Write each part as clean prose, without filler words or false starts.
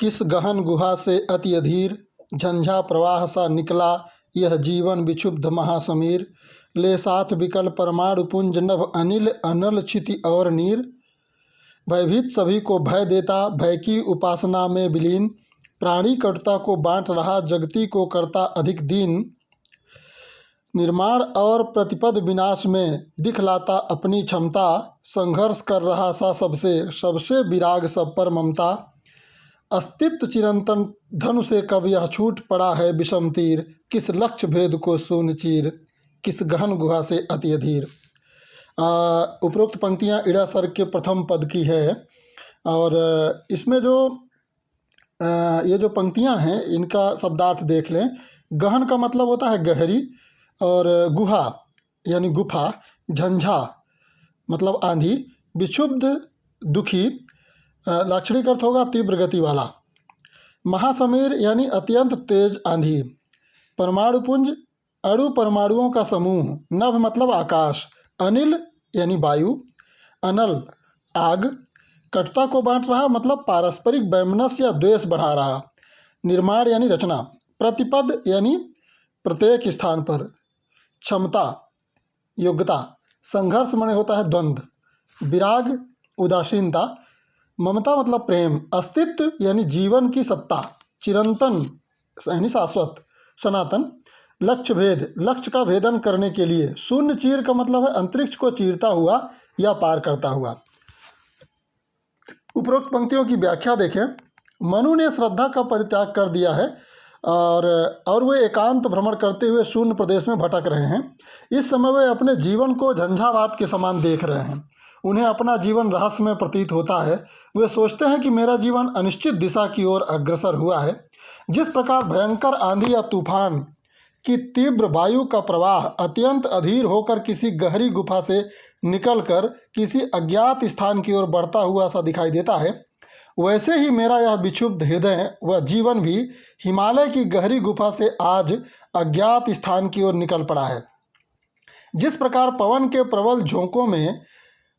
किस गहन गुहा से अति अधीर, झंझा प्रवाह सा निकला यह जीवन विक्षुब्ध महासमीर। ले साथ विकल परमाणु पुंज नभ अनिल अनल क्षिति और नीर। भयभीत सभी को भय देता, भय की उपासना में विलीन। प्राणी कटुता को बांट रहा, जगती को करता अधिक दीन। निर्माण और प्रतिपद विनाश में दिखलाता अपनी क्षमता। संघर्ष कर रहा सा सबसे, सबसे विराग सब पर ममता। अस्तित्व चिरंतन धनु से कब यह छूट पड़ा है विषम तीर। किस लक्ष्य भेद को शून्य चीर, किस गहन गुहा से अति अधीर। उपरोक्त पंक्तियाँ इड़ा सर्ग के प्रथम पद की है और इसमें जो ये जो पंक्तियाँ हैं इनका शब्दार्थ देख लें। गहन का मतलब होता है गहरी और गुहा यानी गुफा, झंझा मतलब आंधी, विक्षुब्ध दुखी लाक्षणिक अर्थ होगा तीव्र गति वाला, महासमीर यानी अत्यंत तेज आंधी, परमाणुपुंज अणु परमाणुओं का समूह, नभ मतलब आकाश, अनिल यानी वायु, अनल आग, कटुता को बांट रहा मतलब पारस्परिक वैमनस्य या द्वेष बढ़ा रहा, निर्माण यानी रचना, प्रतिपद यानी प्रत्येक स्थान पर, क्षमता योग्यता, संघर्ष माने होता है द्वंद्व, विराग उदासीनता, ममता मतलब प्रेम, अस्तित्व यानी जीवन की सत्ता, चिरंतन यानी शाश्वत सनातन, लक्ष्य भेद लक्ष्य का भेदन करने के लिए, शून्य चीर का मतलब है अंतरिक्ष को चीरता हुआ या पार करता हुआ। उपरोक्त पंक्तियों की व्याख्या देखें। मनु ने श्रद्धा का परित्याग कर दिया है और वे एकांत भ्रमण करते हुए शून्य प्रदेश में भटक रहे हैं। इस समय वे अपने जीवन को झंझावात के समान देख रहे हैं। उन्हें अपना जीवन रहस्यमय प्रतीत होता है। वे सोचते हैं कि मेरा जीवन अनिश्चित दिशा की ओर अग्रसर हुआ है। जिस प्रकार भयंकर आंधी या तूफान की तीव्र वायु का प्रवाह अत्यंत अधीर होकर किसी गहरी गुफा से निकलकर किसी अज्ञात स्थान की ओर बढ़ता हुआ सा दिखाई देता है, वैसे ही मेरा यह विक्षुब्ध हृदय व जीवन भी हिमालय की गहरी गुफा से आज अज्ञात स्थान की ओर निकल पड़ा है। जिस प्रकार पवन के प्रबल झोंकों में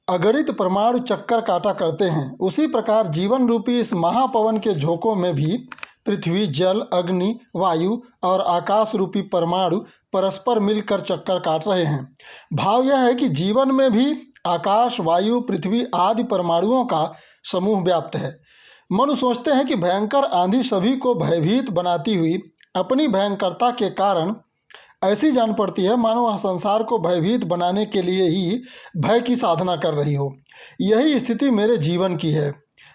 अगणित परमाणु चक्कर काटा करते हैं, उसी प्रकार जीवन रूपी इस महापवन के झोंकों में भी पृथ्वी, जल, अग्नि, वायु और आकाश रूपी परमाणु परस्पर मिलकर चक्कर काट रहे हैं। भाव यह है कि जीवन में भी आकाश, वायु, पृथ्वी आदि परमाणुओं का समूह व्याप्त है। मनु सोचते हैं कि भयंकर आंधी सभी को भयभीत बनाती हुई अपनी भयंकरता के कारण ऐसी जान पड़ती है मानो वह संसार को भयभीत बनाने के लिए ही भय की साधना कर रही हो। यही स्थिति मेरे जीवन की है।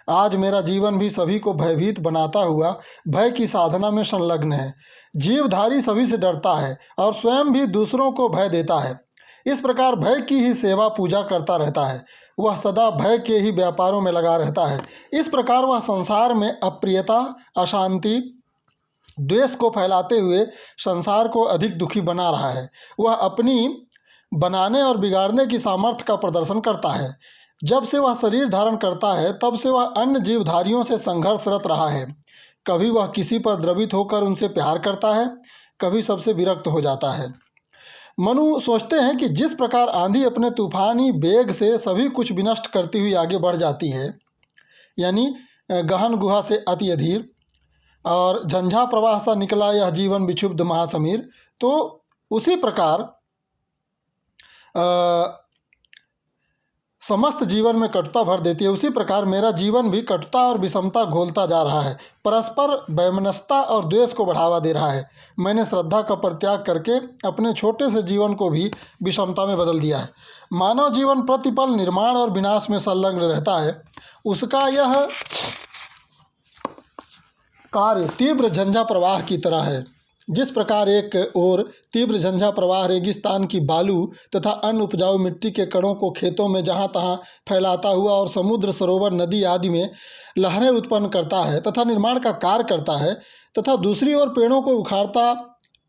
आज मेरा जीवन भी सभी को भयभीत बनाता हुआ भय की साधना में संलग्न है। जीवधारी सभी से डरता है और स्वयं भी दूसरों को भय देता है। इस प्रकार भय की ही सेवा पूजा करता रहता है। वह सदा भय के ही व्यापारों में लगा रहता है। इस प्रकार वह संसार में अप्रियता, अशांति, द्वेष को फैलाते हुए संसार को अधिक दुखी बना रहा है। वह अपनी बनाने और बिगाड़ने की सामर्थ्य का प्रदर्शन करता है। जब से वह शरीर धारण करता है तब से वह अन्य जीवधारियों से संघर्षरत रहा है। कभी वह किसी पर द्रवित होकर उनसे प्यार करता है, कभी सबसे विरक्त हो जाता है। मनु सोचते हैं कि जिस प्रकार आंधी अपने तूफानी वेग से सभी कुछ विनष्ट करती हुई आगे बढ़ जाती है, यानी गहन गुहा से अति अधीर, और झंझा प्रवाह सा निकला यह जीवन विक्षुब्ध महासमीर, तो उसी प्रकार समस्त जीवन में कटुता भर देती है। उसी प्रकार मेरा जीवन भी कटुता और विषमता घोलता जा रहा है, परस्पर वैमनस्यता और द्वेष को बढ़ावा दे रहा है। मैंने श्रद्धा का परित्याग करके अपने छोटे से जीवन को भी विषमता में बदल दिया है। मानव जीवन प्रतिपल निर्माण और विनाश में संलग्न रहता है। उसका यह कार्य तीव्र झंझा प्रवाह की तरह है। जिस प्रकार एक ओर तीव्र झंझा प्रवाह रेगिस्तान की बालू तथा अन्य उपजाऊ मिट्टी के कणों को खेतों में जहाँ तहाँ फैलाता हुआ और समुद्र, सरोवर, नदी आदि में लहरें उत्पन्न करता है तथा निर्माण का कार्य करता है, तथा दूसरी ओर पेड़ों को उखाड़ता,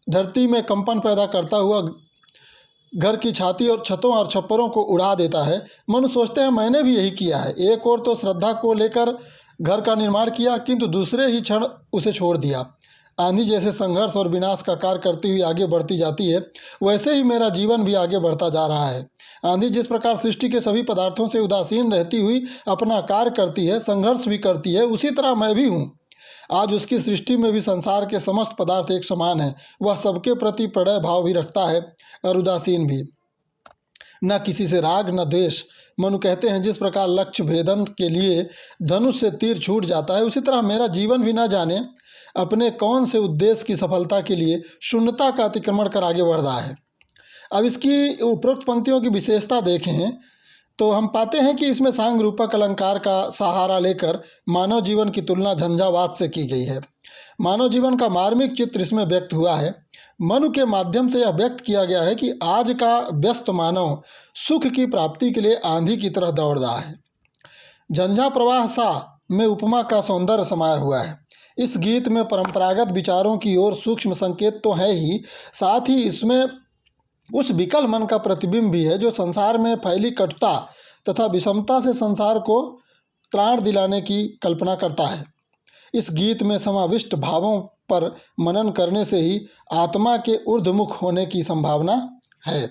धरती में कंपन पैदा करता हुआ घर की छाती और छतों और छप्परों को उड़ा देता है, मनु सोचते हैं मैंने भी यही किया है। एक ओर तो श्रद्धा को लेकर घर का निर्माण किया, किंतु दूसरे ही क्षण उसे छोड़ दिया। आंधी जैसे संघर्ष और विनाश का कार्य करती हुई आगे बढ़ती जाती है, वैसे ही मेरा जीवन भी आगे बढ़ता जा रहा है। आंधी जिस प्रकार सृष्टि के सभी पदार्थों से उदासीन रहती हुई अपना कार्य करती है, संघर्ष भी करती है, उसी तरह मैं भी हूँ। आज उसकी सृष्टि में भी संसार के समस्त पदार्थ एक समान हैं। वह सबके प्रति प्रणय भाव भी रखता है और उदासीन भी, न किसी से राग न द्वेष। मनु कहते हैं, जिस प्रकार लक्ष्य भेदन के लिए धनुष से तीर छूट जाता है, उसी तरह मेरा जीवन भी न जाने अपने कौन से उद्देश्य की सफलता के लिए शून्यता का अतिक्रमण कर आगे बढ़ रहा है। अब इसकी उपरोक्त पंक्तियों की विशेषता देखें तो हम पाते हैं कि इसमें सांग रूपक अलंकार का सहारा लेकर मानव जीवन की तुलना झंझावात से की गई है। मानव जीवन का मार्मिक चित्र इसमें व्यक्त हुआ है। मनु के माध्यम से यह व्यक्त किया गया है कि आज का व्यस्त मानव सुख की प्राप्ति के लिए आंधी की तरह दौड़ रहा है। झंझा प्रवाह सा में उपमा का सौंदर्य समाया हुआ है। इस गीत में परंपरागत विचारों की ओर सूक्ष्म संकेत तो है ही, साथ ही इसमें उस विकल मन का प्रतिबिंब भी है जो संसार में फैली कटुता तथा विषमता से संसार को त्राण दिलाने की कल्पना करता है। इस गीत में समाविष्ट भावों पर मनन करने से ही आत्मा के ऊर्ध्वमुख होने की संभावना है।